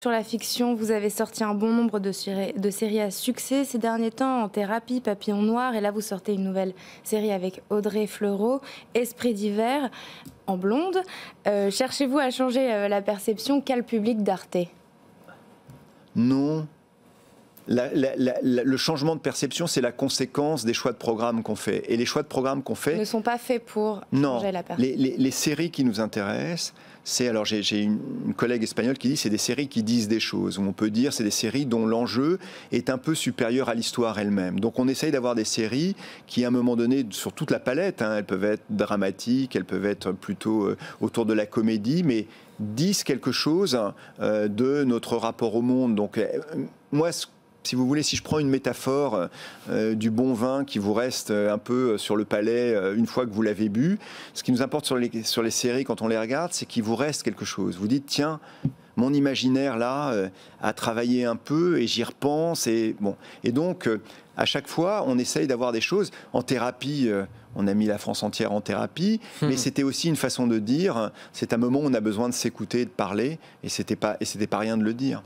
Sur la fiction, vous avez sorti un bon nombre de séries à succès ces derniers temps, En thérapie, Papillon noir, et là vous sortez une nouvelle série avec Audrey Fleurot, Esprit d'hiver, en blonde. Cherchez-vous à changer la perception qu'a le public d'Arte? Non. Le changement de perception, c'est la conséquence des choix de programme qu'on fait. Et les choix de programme qu'on fait Ne sont pas faits pour changer la perception. Les séries qui nous intéressent, alors j'ai une collègue espagnole qui dit c'est des séries qui disent des choses. Où on peut dire c'est des séries dont l'enjeu est un peu supérieur à l'histoire elle-même. Donc on essaye d'avoir des séries qui, à un moment donné, sur toute la palette, elles peuvent être dramatiques, elles peuvent être plutôt autour de la comédie, mais disent quelque chose de notre rapport au monde. Donc moi, si vous voulez, si je prends une métaphore du bon vin qui vous reste un peu sur le palais une fois que vous l'avez bu, ce qui nous importe sur les séries quand on les regarde, c'est qu'il vous reste quelque chose. Vous dites, tiens, mon imaginaire là a travaillé un peu et j'y repense. Et donc, à chaque fois, on essaye d'avoir des choses. En thérapie, on a mis la France entière en thérapie, mais c'était aussi une façon de dire, c'est un moment où on a besoin de s'écouter, de parler, et c'était pas rien de le dire.